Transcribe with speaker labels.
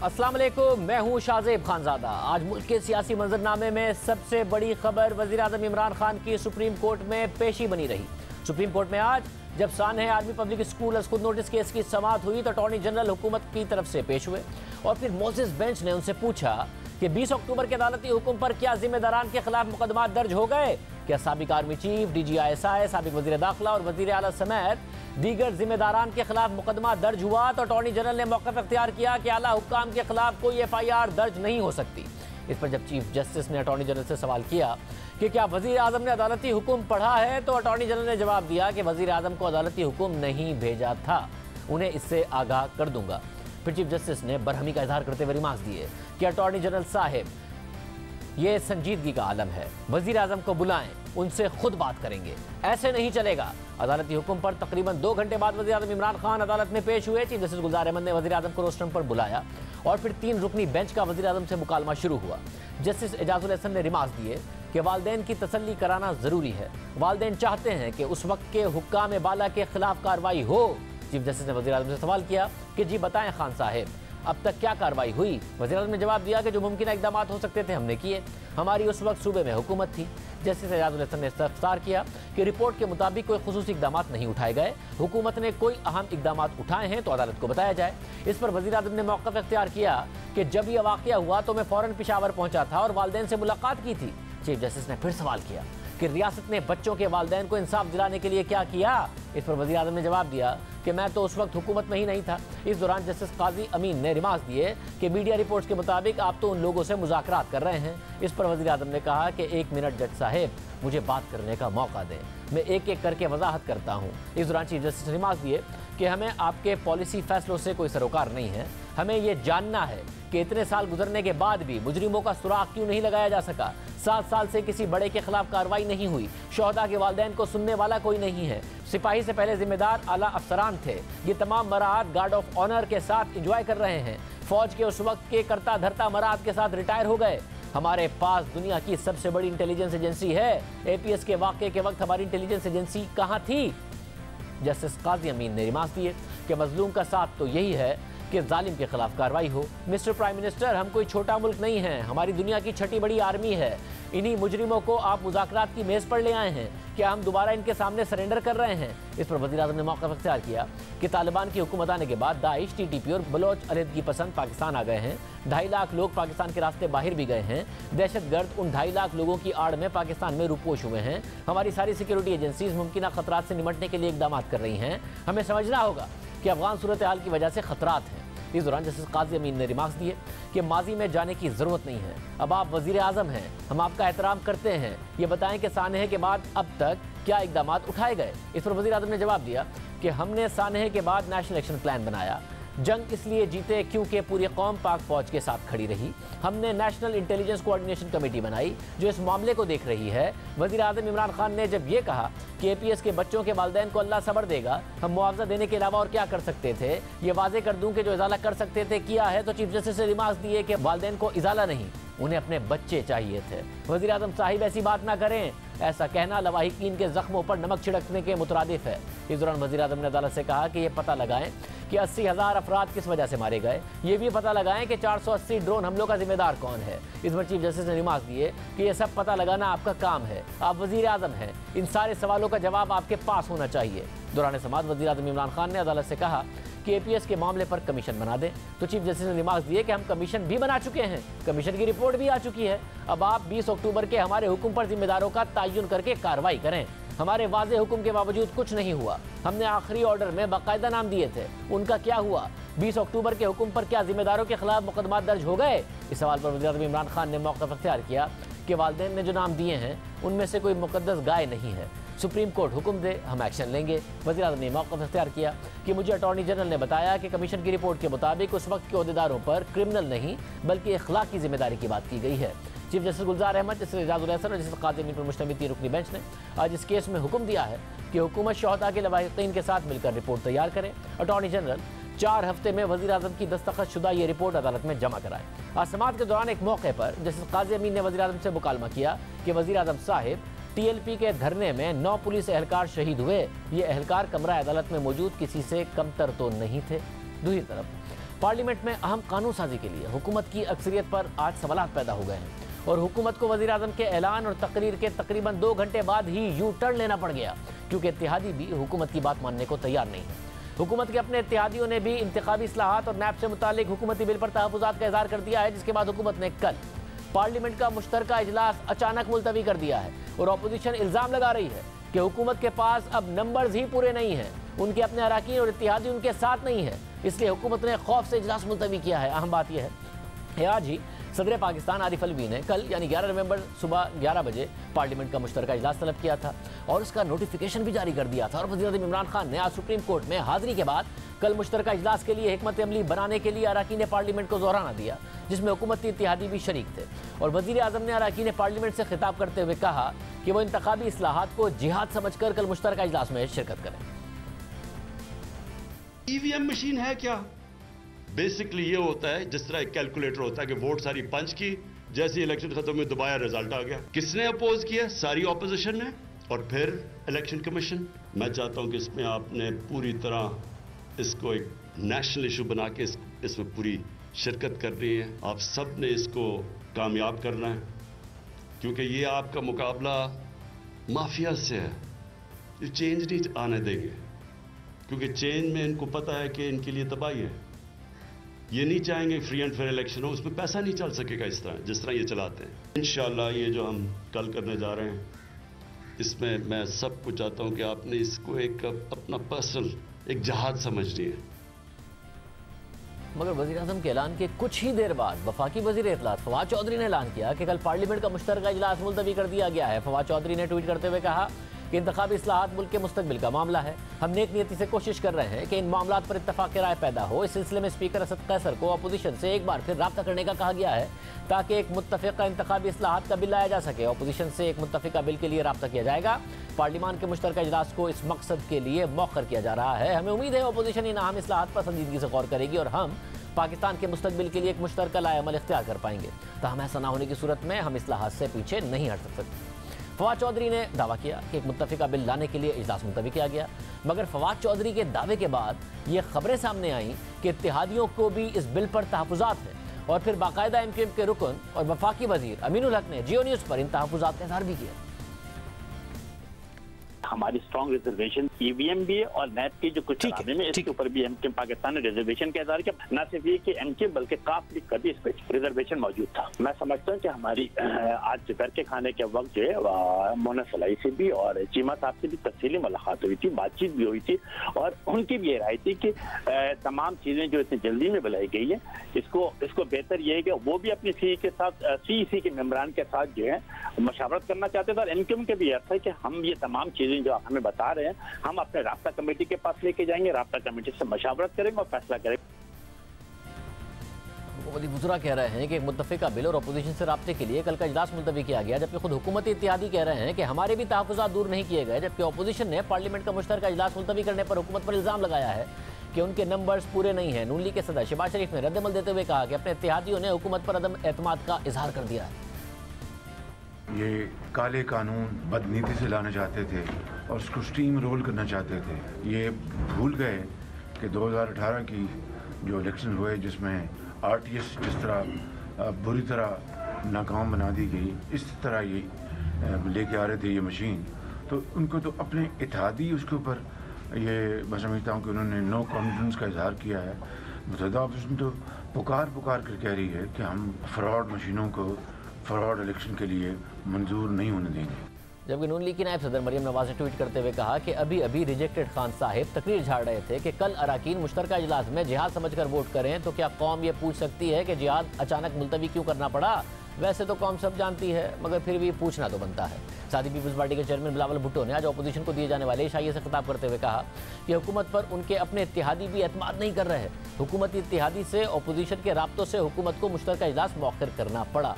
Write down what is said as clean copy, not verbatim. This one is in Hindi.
Speaker 1: अस्सलाम वालेकुम, मैं हूं शाहजेब खानजादा। आज मुल्क के सियासी मंजरनामे में सबसे बड़ी खबर वज़ीर आज़म इमरान खान की सुप्रीम कोर्ट में पेशी बनी रही। सुप्रीम कोर्ट में आज जब सानह आर्मी पब्लिक स्कूल खुद नोटिस केस की समाअत हुई तो अटॉर्नी जनरल हुकूमत की तरफ से पेश हुए और फिर मोसेस बेंच ने उनसे पूछा कि 20 अक्टूबर के अदालती हुक्म पर क्या जिम्मेदारान के खिलाफ मुकदमा दर्ज हो गए? क्या साबिक आर्मी चीफ, DGI, साबिक वजीर दाखिला और वजीर आला समेत दीगर जिम्मेदारान के खिलाफ मुकदमा दर्ज हुआ? तो अटॉर्नी जनरल ने मौक़िफ़ इख्तियार किया कि आला हुक्काम के खिलाफ कोई FIR दर्ज नहीं हो सकती। इस पर जब चीफ जस्टिस ने अटॉर्नी जनरल से सवाल किया कि क्या वजीर आजम ने अदालती हुक्म पढ़ा है, तो अटॉर्नी जनरल ने जवाब दिया कि वजीर आजम को अदालती हुक्म नहीं भेजा था, उन्हें इससे आगाह कर दूंगा। फिर चीफ जस्टिस ने बरहमी का इजहार करते हुए रिमार्क्स दिए कि अटॉर्नी जनरल साहब, ये संजीदगी का आलम है, वजीर आजम को बुलाएं, उनसे खुद बात करेंगे, ऐसे नहीं चलेगा। अदालती हुक्म पर तकरीबन 2 घंटे बाद वजीर आजम इमरान खान अदालत में पेश हुए। चीफ जस्टिस गुलजार अहमद ने वजीर आजम को रोस्टरम पर बुलाया और फिर 3 रुकनी बेंच का वजीर आजम से मुकालमा शुरू हुआ। जस्टिस एजाजुल हसन ने रिमार्क्स दिए कि वालदैन की तसल्ली कराना जरूरी है, वालदैन चाहते हैं कि उस वक्त के हुक्काम बाला के खिलाफ कार्रवाई हो। चीफ जस्टिस ने वजीर आजम से सवाल किया कि जी बताएं खान साहब, अब तक क्या कार्रवाई हुई? वज़ीर आज़म ने जवाब दिया कि जो मुमकिन इक़दाम हो सकते थे हमने किए, हमारी उस वक्त सूबे में हुकूमत थी। जस्टिस एजाजुल हसन ने इस्तफसार किया कि रिपोर्ट के मुताबिक कोई खुसूसी इक़दाम नहीं उठाए गए, हुकूमत ने कोई अहम इक़दाम उठाए हैं तो अदालत को बताया जाए। इस पर वज़ीर आज़म ने मौक़िफ़ इख्तियार किया कि जब यह वाक़या हुआ तो मैं फ़ौरन पेशावर पहुंचा था और वालिदैन से मुलाकात की थी। चीफ जस्टिस ने फिर सवाल किया कि रियासत ने बच्चों के वालिदैन को इंसाफ दिलाने के लिए क्या किया? इस पर वज़ीर आज़म ने जवाब दिया कि मैं तो उस वक्त हुकूमत में ही नहीं था। इस दौरान जस्टिस काजी अमीन ने रिमार्क्स दिए कि मीडिया रिपोर्ट्स के मुताबिक आप तो उन लोगों से मुज़ाकरात कर रहे हैं। इस पर वज़ीर आज़म ने कहा कि 1 मिनट जज साहब, मुझे बात करने का मौका दें, मैं एक एक करके वजाहत करता हूँ। इस दौरान चीफ जस्टिस ने रिमार्क्स दिए कि हमें आपके पॉलिसी फैसलों से कोई सरोकार नहीं है, हमें ये जानना है कि इतने साल गुजरने के बाद भी मुजरिमों का सुराग क्यों नहीं लगाया जा सका। 7 साल से किसी बड़े के खिलाफ कार्रवाई नहीं हुई, शोहदा के वालिदैन को सुनने वाला कोई नहीं है, सिपाही से पहले जिम्मेदार आला अफसरान थे, ये तमाम मराहत गार्ड ऑफ ऑनर के साथ इंजॉय कर रहे हैं, फौज के उस वक्त के करता धरता मराहत के साथ रिटायर हो गए। हमारे पास दुनिया की सबसे बड़ी इंटेलिजेंस एजेंसी है, APS के वाक़े के वक्त हमारी इंटेलिजेंस एजेंसी कहाँ थी? जस्टिस काजी अमीन ने रिमार्क्स दिए कि मजलूम का साथ तो यही है कि जालिम के खिलाफ कार्रवाई हो। मिस्टर प्राइम मिनिस्टर, हम कोई छोटा मुल्क नहीं है, हमारी दुनिया की 6ठी बड़ी आर्मी है। इन्हीं मुजरिमों को आप मुज़ाकरात की मेज़ पर ले आए हैं, क्या हम दोबारा इनके सामने सरेंडर कर रहे हैं? इस पर वज़ीर आज़म ने मौक़िफ़ इख्तियार किया कि तालिबान की हुकूमत आने के बाद दाइश, TTP और बलोच अलहदगी पसंद पाकिस्तान आ गए हैं। 2.5 लाख लोग पाकिस्तान के रास्ते बाहर भी गए हैं। दहशतगर्द उन 2.5 लाख लोगों की आड़ में पाकिस्तान में रुपोश हुए हैं। हमारी सारी सिक्योरिटी एजेंसीज मुमकिन खतरात से निपटने के लिए इक़दाम कर रही हैं। हमें समझना होगा कि अफगान सूरत हाल की वजह से खतरात हैं। इस दौरान जस्टिस काजी अमीन ने रिमार्क्स दिए कि माजी में जाने की ज़रूरत नहीं है, अब आप वज़ीर आज़म हैं, हम आपका एहतराम करते हैं, ये बताएं कि सानहे के बाद अब तक क्या इक़दाम उठाए गए? इस पर वज़ीर आज़म ने जवाब दिया कि हमने सानहे के बाद नेशनल एक्शन प्लान बनाया, जंग इसलिए जीते क्योंकि पूरी कौम पाक फौज के साथ खड़ी रही। हमने नेशनल इंटेलिजेंस कोऑर्डिनेशन कमेटी बनाई जो इस मामले को देख रही है। वज़ीर आज़म इमरान खान ने जब ये कहा कि APS के बच्चों के वालिदैन को अल्लाह सब्र देगा, हम मुआवजा देने के अलावा और क्या कर सकते थे, ये वाजे कर दूं कि जो इजाला कर सकते थे किया है। तो चीफ जस्टिस ने रिमार्क्स दिए कि वालिदैन को इजाला नहीं, उन्हें अपने बच्चे चाहिए थे। वज़ीर आज़म साहिब ऐसी बात ना करें, ऐसा कहना लवाहिकीन के जख्मों पर नमक छिड़कने के मुतरादिफ है। इस दौरान वज़ीर आज़म ने अदालत से कहा कि यह पता लगाएं कि 80,000 अफराद किस वजह से मारे गए, ये भी पता लगाएं कि 480 ड्रोन हमलों का जिम्मेदार कौन है। इस पर चीफ जस्टिस ने रिमार्क दिए कि यह सब पता लगाना आपका काम है, आप वज़ीर आज़म हैं, इन सारे सवालों का जवाब आपके पास होना चाहिए। दौरान समाअत वज़ीर आज़म इमरान खान ने अदालत से कहा कि APS के मामले पर कमीशन बना दें। तो चीफ जस्टिस ने रिमार्क्स दिए कि हम कमीशन भी बना चुके हैं, कमीशन की रिपोर्ट भी आ चुकी है, अब आप 20 अक्टूबर के हमारे हुक्म पर जिम्मेदारों का तयन करके कार्रवाई करें। हमारे वाज़े हुक्म के बावजूद कुछ नहीं हुआ, हमने आखिरी ऑर्डर में बाकायदा नाम दिए थे, उनका क्या हुआ? 20 अक्टूबर के हुक्म पर क्या जिम्मेदारों के खिलाफ मुकदमा दर्ज हो गए? इस सवाल पर वज़ीर आज़म इमरान खान ने मौक़िफ़ इख्तियार किया कि वालिदैन ने जो नाम दिए हैं उनमें से कोई मुक़द्दस गाय नहीं है, सुप्रीम कोर्ट हुक्म दे हम एक्शन लेंगे। वज़ीर आज़म ने मौक़िफ़ इख्तियार किया कि मुझे अटॉर्नी जनरल ने बताया कि कमीशन की रिपोर्ट के मुताबिक उस वक्त के अहदेदारों पर क्रिमिनल नहीं बल्कि अखलाकी जिम्मेदारी की बात की गई है। चीफ जस्टिस गुलजार अहमद, जस्टिस एजाजुल हसन और जस्टिस काजी अमीन पर मुश्तमिल 3 रुकनी बेंच ने आज इस केस में हुक्म दिया है कि हुकूमत शोहदा के लवाहिकीन के साथ मिलकर रिपोर्ट तैयार करें। अटॉर्नी जनरल 4 हफ्ते में वज़ीर आज़म की दस्तखत शुदा ये रिपोर्ट अदालत में जमा कराए। आज समाअत के दौरान एक मौके पर जस्टिस काजी अमीन ने वज़ीर आज़म से मुकालमा किया कि वज़ीर आज़म साहिब, TLP के धरने में 9 पुलिस एहलकार शहीद हुए, ये एहलकार कमरा अदालत में मौजूद किसी से कमतर तो नहीं थे। दूसरी तरफ पार्लियामेंट में अहम कानून साजी के लिए हुकूमत की अक्सरियत पर आज सवाल पैदा हो गए हैं और हुकूमत को वज़ीर आज़म के ऐलान और तकरीर के तकरीबन 2 घंटे बाद ही यू टर्न लेना पड़ गया, क्योंकि इत्तेहादी भी हुकूमत की बात मानने को तैयार नहीं है। हुकूमत के अपने इत्तेहादियों ने भी इंतखाबी इस्लाहात और नैब से मुतालिक हुकूमती बिल पर तहफ़्फ़ुज़ात का इज़हार कर दिया है, जिसके बाद हुकूमत ने कल पार्लियामेंट का मुश्तरका इजलास अचानक मुलतवी कर दिया है और अपोजिशन इल्ज़ाम लगा रही है कि हुकूमत के पास अब नंबर्स ही पूरे नहीं हैं, उनके अपने अराकीन और इत्तेहादी उनके साथ नहीं है, इसलिए हुकूमत ने खौफ से इजलास मुलतवी किया है। अहम बात यह है आज ही सदर पाकिस्तान आरिफ अलवी ने कल यानी 11 नवंबर सुबह 11 बजे पार्लियामेंट का मुश्तरका इजलास तलब किया था और उसका नोटिफिकेशन भी जारी कर दिया था और वज़ीर आज़म इमरान खान ने आज सुप्रीम कोर्ट में हाजिरी के बाद कल मुश्तरका इजलास के लिए हिकमत अमली बनाने के लिए अराकीन पार्लियामेंट को दोहराना दिया, जिसमें हुकूमती इत्तेहादी भी शरीक थे और वज़ीर आज़म ने अराकीन पार्लियामेंट से खिताब करते हुए कहा कि वो इंतखाबी इस्लाहात को जिहाद समझकर कल मुश्तरका इजलास में शिरकत करें।
Speaker 2: ईवीएम मशीन है क्या? बेसिकली ये होता है जिस तरह एक कैलकुलेटर होता है कि वोट सारी पंच की, जैसे इलेक्शन खत्म हुई दोबारा रिजल्ट आ गया। किसने अपोज किया? सारी ऑपोजिशन ने और फिर इलेक्शन कमीशन। मैं चाहता हूं कि इसमें आपने पूरी तरह इसको एक नेशनल इशू बना के इसमें पूरी शिरकत करनी है। आप सब ने इसको कामयाब करना है, क्योंकि ये आपका मुकाबला माफिया से है। ये चेंज नहीं आने देंगे, क्योंकि चेंज में इनको पता है कि इनके लिए तबाही है। ये नहीं चाहेंगे फ्री एंड फेयर इलेक्शन हो, उसमें पैसा नहीं चल सकेगा इस तरह जिस तरह ये चलाते हैं। इंशाल्लाह ये जो हम कल करने जा रहे हैं, इसमें मैं सबको चाहता हूं कि आपने इसको एक अपना पर्सनल एक जहाद समझनी है।
Speaker 1: मगर वज़ीर आज़म के ऐलान के कुछ ही देर बाद वफाकी वज़ीर इत्तलात फवाद चौधरी ने ऐलान किया कि कल पार्लियामेंट का मुश्तरका इजलास मुलतवी कर दिया गया है। फवाद चौधरी ने ट्वीट करते हुए कहा कि इंतखाबी इस्लाहात मुल्क के मुस्तकबिल का मामला है। हम नेक नीयती से कोशिश कर रहे हैं कि इन मामलात पर इत्तफाक़ राय पैदा हो। इस सिलसिले में स्पीकर असद कैसर को अपोजिशन से एक बार फिर रब्ता करने का कहा गया है ताकि एक मुत्तफ़िक़ा इंतखाबी इस्लाहात का बिल लाया जा सके। अपोजिशन से एक मुत्तफ़िक़ा बिल के लिए रब्ता किया जाएगा। पार्लियामान के मुश्तरका इजलास को इस मकसद के लिए मौखर किया जा रहा है। हमें उम्मीद है अपोजिशन इन अहम इस्लाहात पर संजीदगी से गौर करेगी और हम पाकिस्तान के मुस्तकबिल के लिए एक मुश्तरका लाएअमल इख्तियार कर पाएंगे। ताहम ऐसा ना होने की सूरत में हम इस्लाहात से पीछे नहीं हट सकते। फवाद चौधरी ने दावा किया कि एक मुत्तफ़िक़ा बिल लाने के लिए इजलास मुलतवी किया गया, मगर फवाद चौधरी के दावे के बाद ये खबरें सामने आईं कि इत्तेहादियों को भी इस बिल पर तहफ़्फ़ुज़ात हैं और फिर बाकायदा एमक्यूएम के रुकन और वफाकी वज़ीर अमीनुल हक ने जियो न्यूज़ पर इन तहफ़्फ़ुज़ात का इज़हार भी किया।
Speaker 3: हमारी स्ट्रॉन्ग रिजर्वेशन ईवीएम भी है और नैब की जो कुछ चलाने में इसके ऊपर भी एमक्यूएम पाकिस्तान ने रिजर्वेशन का इज़हार किया। न सिर्फ ये कि एमक्यूएम बल्कि काफ लीग का भी इस पर रिजर्वेशन मौजूद था। मैं समझता हूँ कि हमारी आज दोपहर के खाने के वक्त जो है मोना सलाई से भी और चीमा साहब से भी तफसीली मुलाकात हुई थी, बातचीत भी हुई थी और उनकी भी ये राय थी कि तमाम चीजें जो इतनी जल्दी में बुलाई गई है, इसको बेहतर ये है कि वो भी अपनी सीईसी के मेंबरान के साथ जो है मशावरत करना चाहते थे और एमक्यूएम के भी अर्थ है कि हम ये तमाम चीजें जो हमें बता रहे हैं हम अपने राब्ता कमेटी के पास लेके जाएंगे, राब्ता कमेटी से मशावरत करेंगे और फैसला करेंगे।
Speaker 1: वली वज़रा कह रहे हैं कि मुत्तफ़िक़ा बिल और अपोजिशन से राब्ते के लिए कल का इजलास मुलतवी किया गया, जबकि खुद हुकूमती इत्तेहादी कह रहे हैं कि हमारे भी तहफ़्फ़ुज़ात दूर नहीं किए गए, जबकि अपोजिशन ने पार्लियामेंट का मुश्तरका इजलास मुलतवी करने पर हुकूमत पर इल्ज़ाम लगाया है कि उनके नंबर्स पूरे नहीं हैं। नून लीग के सदर शहबाज शरीफ ने रद्दअमल देते हुए कहा कि अपने इत्तेहादियों ने हुकूमत पर अदम एतमाद का इजहार कर दिया है।
Speaker 4: ये काले कानून बदनीति से लाना चाहते थे और उसको स्टीम रोल करना चाहते थे। ये भूल गए कि 2018 की जो इलेक्शन हुए जिसमें आरटीएस जिस तरह बुरी तरह नाकाम बना दी गई, इस तरह ये लेके आ रहे थे ये मशीन, तो उनको तो अपने इत्तेहादी उसके ऊपर ये मैं समझता हूँ कि उन्होंने नो कॉन्फिडेंस का इजहार किया है। मुतहदा अपोजिशन तो पुकार कर कह रही है कि हम फ्रॉड मशीनों को फ्रॉड इलेक्शन के लिए मंजूर नहीं होने देंगे।
Speaker 1: जबकि नून लीग की नायब सदर मरियम नवाज ने ट्वीट करते हुए कहा कि अभी रिजेक्टेड खान साहिब तकरीर झाड़ रहे थे कि कल अराकीन मुश्तरका इजलास में जिहाद समझकर वोट करें, तो क्या कौम ये पूछ सकती है कि जिहाद अचानक मुलतवी क्यों करना पड़ा? वैसे तो कौम सब जानती है, मगर फिर भी पूछना तो बनता है। साथ ही पीपल्स पार्टी के चेयरमैन बिलावल भुट्टो ने आज अपोजिशन को दिए जाने वाले इशाइये से खिताब करते हुए कहा कि हुकूमत पर उनके अपने इत्तेहादी भी एतमाद नहीं कर रहे। हुकूमती इत्तेहादी से अपोजिशन के राब्तों से हुकूमत को मुश्तरका इजलास मौखर करना पड़ा।